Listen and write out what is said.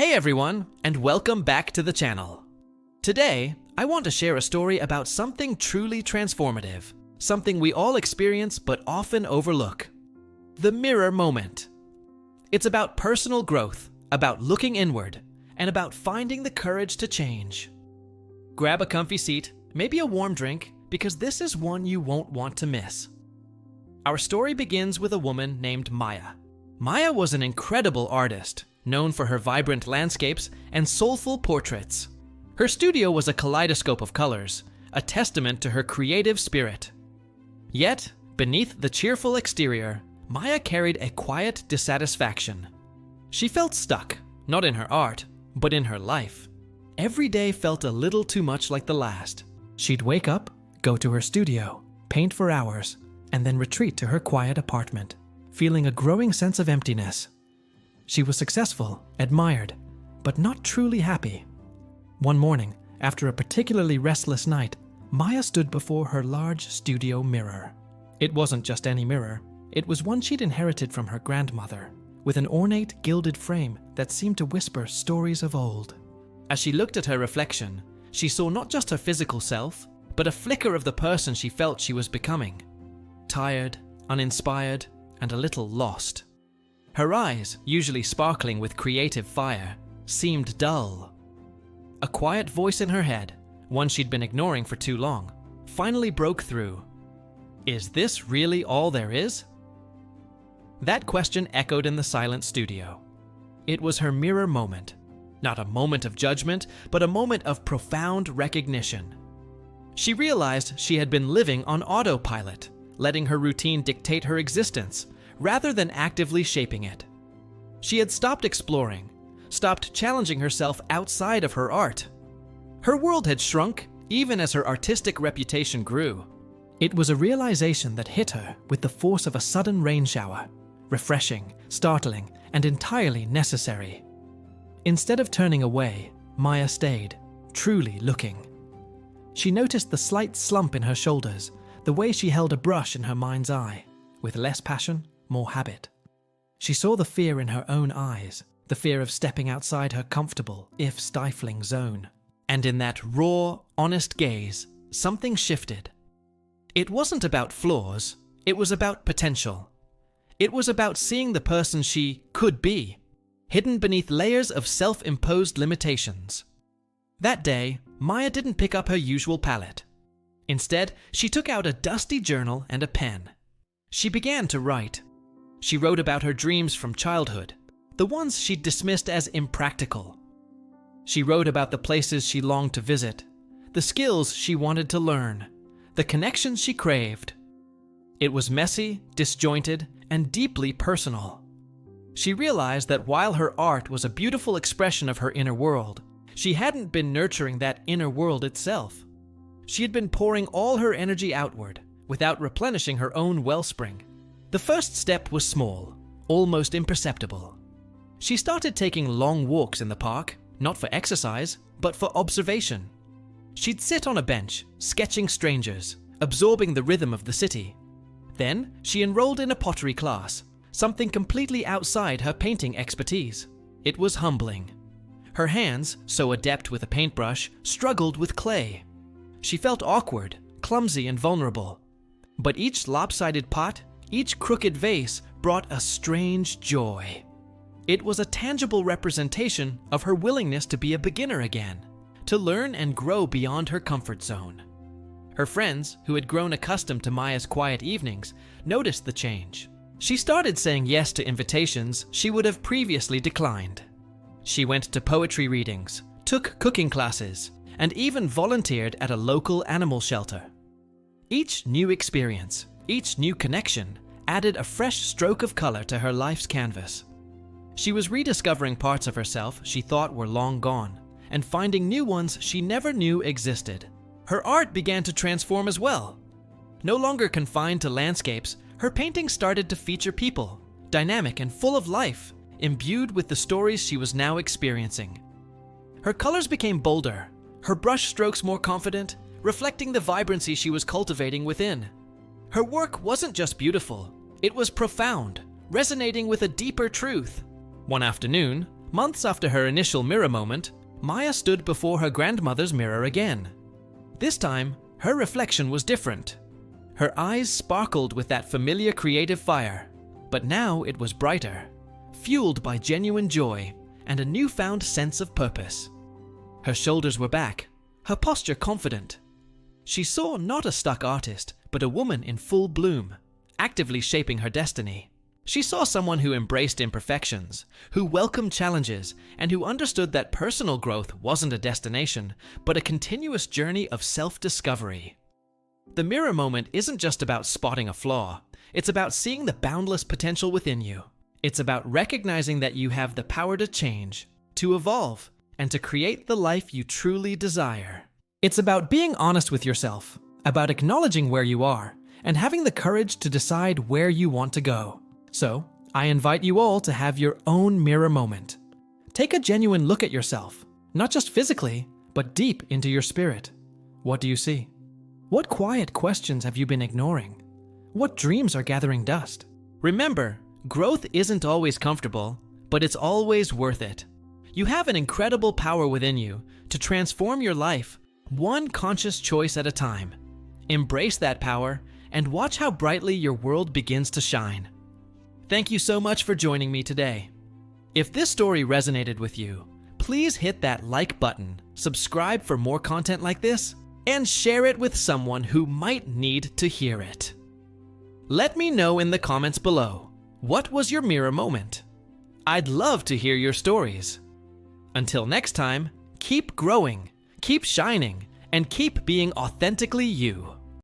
Hey everyone, and welcome back to the channel. Today, I want to share a story about something truly transformative, something we all experience but often overlook. The mirror moment. It's about personal growth, about looking inward, and about finding the courage to change. Grab a comfy seat, maybe a warm drink, because this is one you won't want to miss. Our story begins with a woman named Maya. Maya was an incredible artist, known for her vibrant landscapes and soulful portraits. Her studio was a kaleidoscope of colors, a testament to her creative spirit. Yet, beneath the cheerful exterior, Maya carried a quiet dissatisfaction. She felt stuck, not in her art, but in her life. Every day felt a little too much like the last. She'd wake up, go to her studio, paint for hours, and then retreat to her quiet apartment, feeling a growing sense of emptiness. She was successful, admired, but not truly happy. One morning, after a particularly restless night, Maya stood before her large studio mirror. It wasn't just any mirror. It was one she'd inherited from her grandmother, with an ornate gilded frame that seemed to whisper stories of old. As she looked at her reflection, she saw not just her physical self, but a flicker of the person she felt she was becoming. Tired, uninspired, and a little lost. Her eyes, usually sparkling with creative fire, seemed dull. A quiet voice in her head, one she'd been ignoring for too long, finally broke through. Is this really all there is? That question echoed in the silent studio. It was her mirror moment. Not a moment of judgment, but a moment of profound recognition. She realized she had been living on autopilot, letting her routine dictate her existence, rather than actively shaping it. She had stopped exploring, stopped challenging herself outside of her art. Her world had shrunk, even as her artistic reputation grew. It was a realization that hit her with the force of a sudden rain shower, refreshing, startling, and entirely necessary. Instead of turning away, Maya stayed, truly looking. She noticed the slight slump in her shoulders, the way she held a brush in her mind's eye, with less passion, more habit. She saw the fear in her own eyes, the fear of stepping outside her comfortable, if stifling zone. And in that raw, honest gaze, something shifted. It wasn't about flaws, it was about potential. It was about seeing the person she could be, hidden beneath layers of self-imposed limitations. That day, Maya didn't pick up her usual palette. Instead, she took out a dusty journal and a pen. She began to write. She wrote about her dreams from childhood, the ones she'd dismissed as impractical. She wrote about the places she longed to visit, the skills she wanted to learn, the connections she craved. It was messy, disjointed, and deeply personal. She realized that while her art was a beautiful expression of her inner world, she hadn't been nurturing that inner world itself. She had been pouring all her energy outward, without replenishing her own wellspring. The first step was small, almost imperceptible. She started taking long walks in the park, not for exercise, but for observation. She'd sit on a bench, sketching strangers, absorbing the rhythm of the city. Then, she enrolled in a pottery class, something completely outside her painting expertise. It was humbling. Her hands, so adept with a paintbrush, struggled with clay. She felt awkward, clumsy, and vulnerable. But each lopsided pot, each crooked vase brought a strange joy. It was a tangible representation of her willingness to be a beginner again, to learn and grow beyond her comfort zone. Her friends, who had grown accustomed to Maya's quiet evenings, noticed the change. She started saying yes to invitations she would have previously declined. She went to poetry readings, took cooking classes, and even volunteered at a local animal shelter. Each new experience, each new connection, added a fresh stroke of color to her life's canvas. She was rediscovering parts of herself she thought were long gone, and finding new ones she never knew existed. Her art began to transform as well. No longer confined to landscapes, her paintings started to feature people, dynamic and full of life, imbued with the stories she was now experiencing. Her colors became bolder, her brush strokes more confident, reflecting the vibrancy she was cultivating within. Her work wasn't just beautiful, it was profound, resonating with a deeper truth. One afternoon, Months after her initial mirror moment, Maya stood before her grandmother's mirror again. This time, her reflection was different. Her eyes sparkled with that familiar creative fire, but now it was brighter, fueled by genuine joy and a newfound sense of purpose. Her shoulders were back, her posture confident. She saw not a stuck artist, but a woman in full bloom, actively shaping her destiny. She saw someone who embraced imperfections, who welcomed challenges, and who understood that personal growth wasn't a destination, but a continuous journey of self-discovery. The mirror moment isn't just about spotting a flaw. It's about seeing the boundless potential within you. It's about recognizing that you have the power to change, to evolve, and to create the life you truly desire. It's about being honest with yourself, about acknowledging where you are, and having the courage to decide where you want to go. So, I invite you all to have your own mirror moment. Take a genuine look at yourself, not just physically, but deep into your spirit. What do you see? What quiet questions have you been ignoring? What dreams are gathering dust? Remember, growth isn't always comfortable, but it's always worth it. You have an incredible power within you to transform your life, one conscious choice at a time. Embrace that power and watch how brightly your world begins to shine. Thank you so much for joining me today. If this story resonated with you, please hit that like button, subscribe for more content like this, and share it with someone who might need to hear it. Let me know in the comments below, what was your mirror moment? I'd love to hear your stories. Until next time, keep growing, keep shining, and keep being authentically you.